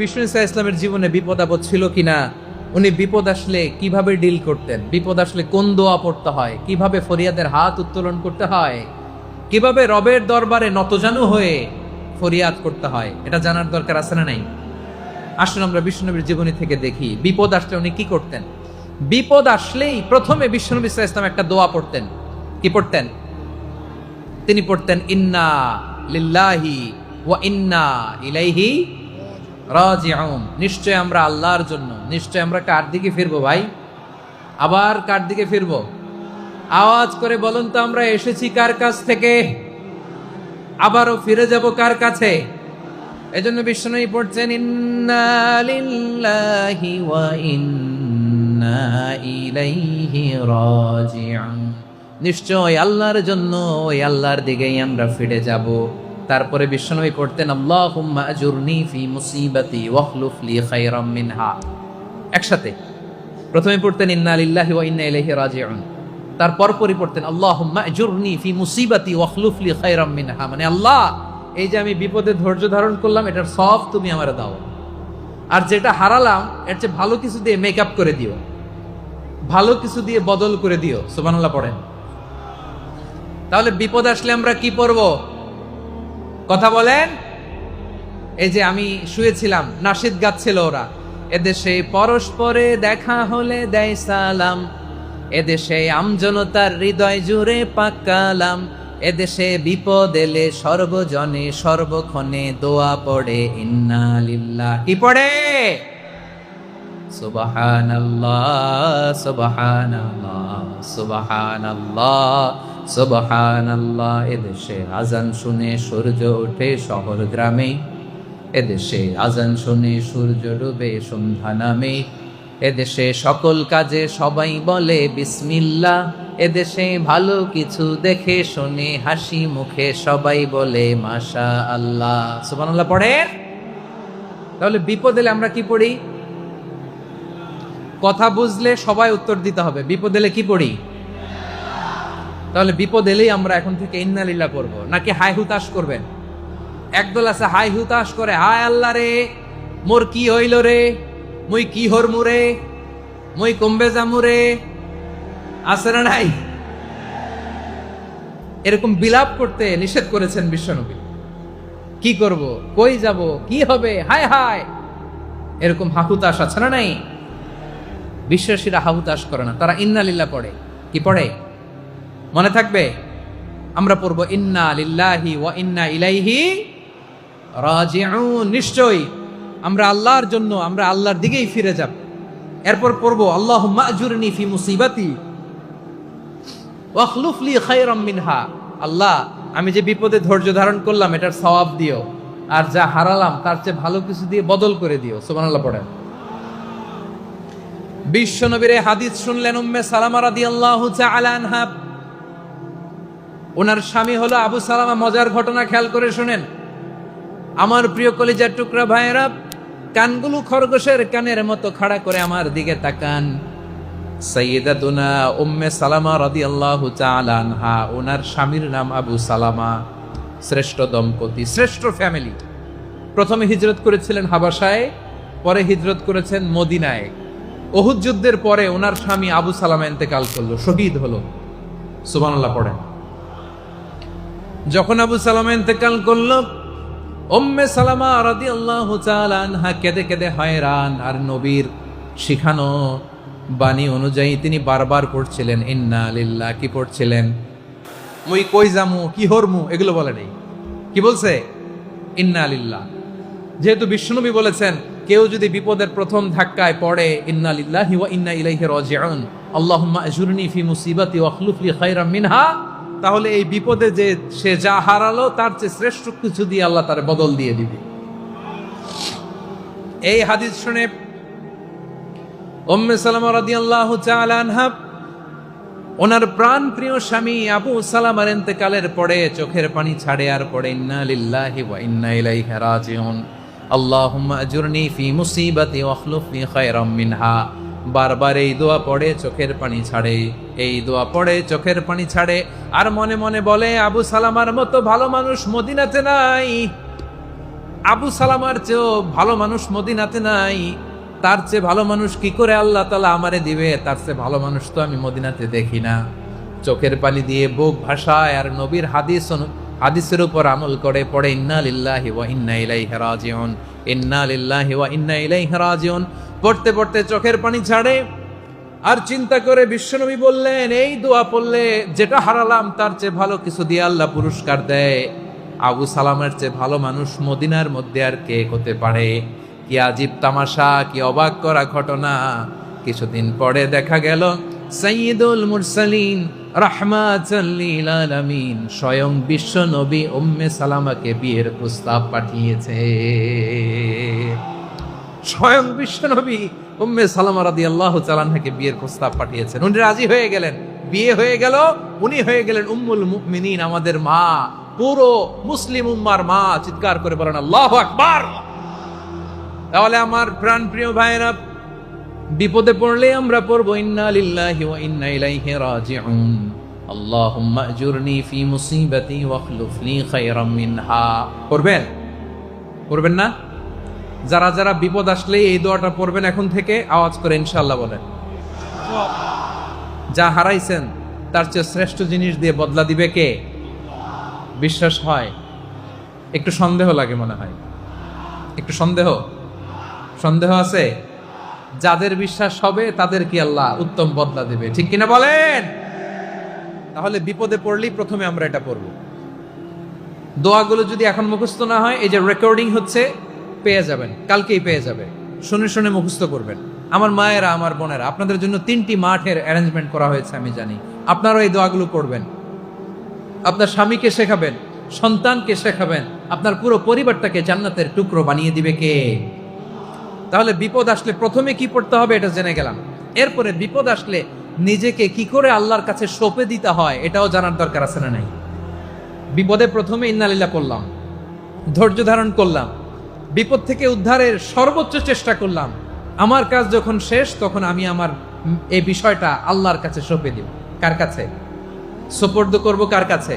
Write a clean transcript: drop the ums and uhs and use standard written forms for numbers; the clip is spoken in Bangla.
বিষ্ণু ইসা ইসলামের জীবনে বিপদ আপদ ছিল কিনা, উনি বিপদ আসলে কিভাবে ডিল করতেন, বিপদ আসলে কোন দোয়া পড়তে হয়, কিভাবে ফরিয়াদের হাত উত্তোলন করতে হয়, কিভাবে রবের দরবারে নতজানু হয়ে ফরিয়াদ করতে হয়, এটা জানার দরকার আছে না নাই? আসুন আমরা বিষ্ণুনবীর জীবনী থেকে দেখি বিপদ আসলে উনি কি করতেন। বিপদ আসলেই প্রথমে বিষ্ণুনবী ইসা ইসলাম একটা দোয়া পড়তেন। কি পড়তেন? তিনি পড়তেন ইন্না লিল্লাহি ওয়া ইন্না ইলাইহি রাজিউন। নিশ্চয় আমরা আল্লাহর জন্য, নিশ্চয় আমরা কার দিকে ফিরবো ভাই? আবার কার দিকে ফিরবো? আওয়াজ করে বলুন তো, আমরা এসেছি কার কাছ থেকে, আবারও ফিরে যাব কার কাছে? এজন্য বিষ্ণুই পড়ছেন ইন্না লিল্লাহি ওয়া ইন্না ইলাইহি রাজিউন। নিশ্চয় আল্লাহর জন্য, ওই আল্লাহর দিকেই আমরা ফিরে যাব। তারপরে বিশ্বনবী পড়তেন আল্লাহুম্মা আজুরনি ফি মুসিবাতি ওয়াখলুফ লি খায়রাম মিনহা। একসাথে প্রথমে পড়তেন ইন্না লিল্লাহি ওয়া ইন্না ইলাইহি রাজিউন, তারপর পরে পড়তেন আল্লাহুম্মা আজুরনি ফি মুসিবাতি ওয়াখলুফ লি খায়রাম মিনহা। মানে আল্লাহ, এই যে আমি বিপদে ধৈর্য ধারণ করলাম, এটার সব তুমি আমারে দাও, আর যেটা হারালাম এর চেয়ে ভালো কিছু দিয়ে মেকআপ করে দিও, ভালো কিছু দিয়ে বদল করে দিও। সুবহানাল্লাহ পড়েন। তাহলে বিপদ আসলে আমরা কি পড়ব? কথা বলেন। এই যে আমি শুয়েছিলাম, নাশিদ গাচ্ছিল ওরা, এদেশে পরস্পরে দেখা হলে দেয় সালাম, এদেশে আমজনতার হৃদয় জুড়ে পাকালাম, এদেশে বিপদ এলে সর্বজনে সর্বক্ষণে দোয়া পড়ে ইন্না লিল্লাহ। কি পড়ে? সুবহানাল্লাহ সুবহানাল্লাহ সুবহানাল্লাহ সুবহানাল্লাহ। এদেশে আজান শুনে সূর্য ওঠে শহর গ্রামে, এদেশে আজান শুনে সূর্য ডুবে সন্ধ্যা নামে, এদেশে সকল কাজে সবাই বলে বিসমিল্লাহ, এদেশে ভালো কিছু দেখে শুনে হাসি মুখে সবাই বলে মাশা আল্লাহ। সুবহানাল্লাহ পড়ে। তাহলে বিপদ এলে আমরা কি পড়ি? কথা বুঝলে সবাই উত্তর দিতে হবে। বিপদ এলে কি পড়ি? তাহলে বিপদ এলেই আমরা এখন থেকে ইন্না লিল্লাহ করবো, নাকি হাই হুতাশ করবেন? একদল আছে হাই হুতাশ করে, হায় আল্লাহ রে মোর কি হইল রে, মুই কি হরমু রে, মুই কমবে জামু রে। আছে না নাই? এরকম বিলাপ করতে নিষেধ করেছেন বিশ্বনবী। কি করব, কই যাব, কি হবে, হায় হায়, এরকম হাহুতাশ আছে না নাই? বিশ্বাসীরা হাহুতাশ করে না, তারা ইন্না লিল্লাহ পড়ে। কি পড়ে মনে থাকবে? আমরা পড়ব ইন্না লিল্লাহি ওয়া ইন্না ইলাইহি রাজিউন। নিশ্চয়ই আমরা আল্লাহর জন্য, আমরা আল্লাহর দিকেই ফিরে যাব। এরপর পড়ব আল্লাহুম্মা আজুরনি ফি মুসিবাতি ওয়াখলুফ লি খায়রাম মিনহা। আল্লাহ, আমি যে বিপদে ধৈর্য ধারণ করলাম এটার সওয়াব দিও, আর যা হারালাম তার চেয়ে ভালো কিছু দিয়ে বদল করে দিও। সুবহানাল্লাহ পড়েন। বিশ্ব নবীর হাদিস শুনলেন উম্মে সালামা রাদিয়াল্লাহু তাআলা আনহা। ওনার স্বামী হলো আবু সালামা। মজার ঘটনা খেয়াল করে শুনেন আমার প্রিয় কলিজার টুকরা ভাইয়েরা। কানগুলো খরগোশের কানের মতো খাড়া করে আমার দিকে তাকান। সাইয়্যিদাতুনা উম্মে সালামা রাদিয়াল্লাহু তাআলা আনহা, ওনার স্বামীর নাম আবু সালামা। শ্রেষ্ঠ দম্পতি, শ্রেষ্ঠ ফ্যামিলি। প্রথমে হিজরত করেছিলেন হাবাসায়, পরে হিজরত করেছেন মদিনায়। উহুদ যুদ্ধের পরে ওনার স্বামী আবু সালামা ইন্তেকাল করলো, শহীদ হলো। সুবহানাল্লাহ পড়েন। যখন আবু সালামা ইন্তেকাল করলো, উম্মে সালামা রাদিয়াল্লাহু তাআলা আনহা কেঁদে কেঁদে হয়রান। আর নবীর শিখানো বাণী অনুযায়ী তিনি বারবার পড়ছিলেন ইন্না লিল্লাহ। কি পড়ছিলেন? মুই কই জামু, কি হরমু, এগুলো বলে নেই। কি বলছে? ইন্না লিল্লাহ। যেহেতু বিশ্বনবী বলেছেন কেউ যদি বিপদের প্রথম ধাক্কায় পড়ে ইন্না লিল্লাহি ওয়া ইন্না ইলাইহি রাজিউন, আল্লাহুম্মা আজুরনি ফি মুসিবাতি ওয়াখলুফ লি খায়রাম মিনহা, তাহলে এই বিপদে যে সে যা হারালো তার চেয়ে শ্রেষ্ঠ কিছু দিয়ে আল্লাহ তার বদল দিয়ে দিবে। এই হাদিস শুনে উম্মে সালামা রাদিয়াল্লাহু তাআলা আনহা ওনার প্রাণ প্রিয় স্বামী আবু সালামার ইন্তেকালের পরে চোখের পানি ছাড়ে আর পড়ে ইন্না লিল্লাহি ওয়া ইন্না ইলাইহি রাজিউন, আল্লাহুম্মা আজুরনি ফি মুসিবাতি ওয়াখলুফ লি খায়রাম মিনহা। বারবার এই দোয়া পড়ে চোখের পানি ছাড়ে, এই দোয়া পড়ে চোখের পানি ছাড়ে, আর মনে মনে বলে আবু সালামার মতো ভালো মানুষ মদিনাতে নাই। আবু সালামার চেয়েও ভালো মানুষ মদিনাতে নাই, তার চেয়ে ভালো মানুষ কি করে আল্লাহ তাআলা আমারে দিবে, তার চেয়ে ভালো মানুষ তো আমি মদিনাতে দেখি না। চোখের পানি দিয়ে বুক ভাসায় আর নবীর হাদিসের উপর আমল করে পড়ে ইন্না লিল্লাহি ওয়া ইন্না ইলাইহি রাজিউন, ইন্না লিল্লাহি ওয়া ইন্না ইলাইহি রাজিউন। পড়তে পড়তে চোখের পানি ছাড়ে আর চিন্তা করে বিশ্বনবী বললেন, এই দোয়া পড়লে যেটা হারালাম তার চেয়ে ভালো কিছু দিয়ে আল্লাহ পুরস্কার দেয়। আবু সালামের চেয়ে ভালো মানুষ মদিনার মধ্যে আর কে হতে পারে? কি আজীব তামাশা, কি অবাক করা ঘটনা। কিছুদিন পরে দেখা গেল সাইয়্যিদুল মুরসালিন রাহমাতাল লিল আলামিন স্বয়ং বিশ্ব নবী উম্মে সালামাকে বিয়ের প্রস্তাব পাঠিয়েছে। স্বয়ং বিশ্ব নবী উম্মে সালামা রাদিয়াল্লাহু তাআলা আনহাকে বিয়ের প্রস্তাব পাঠিয়েছেন। উনি রাজি হয়ে গেলেন, বিয়ে হয়ে গেল, উনি হয়ে গেলেন উম্মুল মুমিনিন, আমাদের মা, পুরো মুসলিম উম্মার মা। চিৎকার করে বলেন আল্লাহু আকবার। তাহলে আমার প্রাণ প্রিয় ভাইরা, বিপদে পড়লে আমরা পড়বো ইন্না লিল্লাহি ওয়া ইন্না ইলাইহি রাজিউন, আল্লাহুম্মা আজুরনি ফি মুসিবাতি ওয়াখলুফনি খায়রাম মিনহা। পড়বেন? পড়বেন না? যারা যারা বিপদ আসলে এই দোয়াটা পড়বেন এখন থেকে আওয়াজ করে ইনশাআল্লাহ বলেন। যা হারাইছেন তার চেয়ে শ্রেষ্ঠ জিনিস দিয়ে বদলা দিবে কে? বিশ্বাস হয়? একটু সন্দেহ লাগে মনে হয়, একটু সন্দেহ আছে। যাদের বিশ্বাস হবে তাদের কি আল্লাহ উত্তম বদলা দিবে, ঠিক কিনা বলেন? তাহলে বিপদে পড়লেই প্রথমে আমরা এটা পড়ব। দোয়াগুলো যদি এখন মুখস্থ না হয়, এই যে রেকর্ডিং হচ্ছে, পেয়ে যাবেন, কালকেই পেয়ে যাবে। শুনে শুনে মুখস্থ করবেন। আমার মায়েরা, আমার বোনেরা, আপনাদের জন্য 3টি মাঠের অ্যারেঞ্জমেন্ট করা হয়েছে, আমি জানি। আপনারাও এই দোয়াগুলো পড়বেন, আপনার স্বামীকে শেখাবেন, সন্তানকে শেখাবেন, আপনার পুরো পরিবারটাকে জান্নাতের টুকরো বানিয়ে দিবে কে? তাহলে বিপদ আসলে প্রথমে কি পড়তে হবে এটা জেনে গেলাম। এরপরে বিপদ আসলে নিজেকে কি করে আল্লাহর কাছে সঁপে দিতে হয় এটাও জানার দরকার আছে না নাই? বিপদে প্রথমে ইন্নালিল্লাহ করলাম, ধৈর্য ধারণ করলাম, বিপদ থেকে উদ্ধারের সর্বোচ্চ চেষ্টা করলাম। আমার কাজ যখন শেষ, তখন আমি আমার এই বিষয়টা আল্লাহর কাছে সঁপে দিব। কার কাছে সোপর্দ করব? কার কাছে?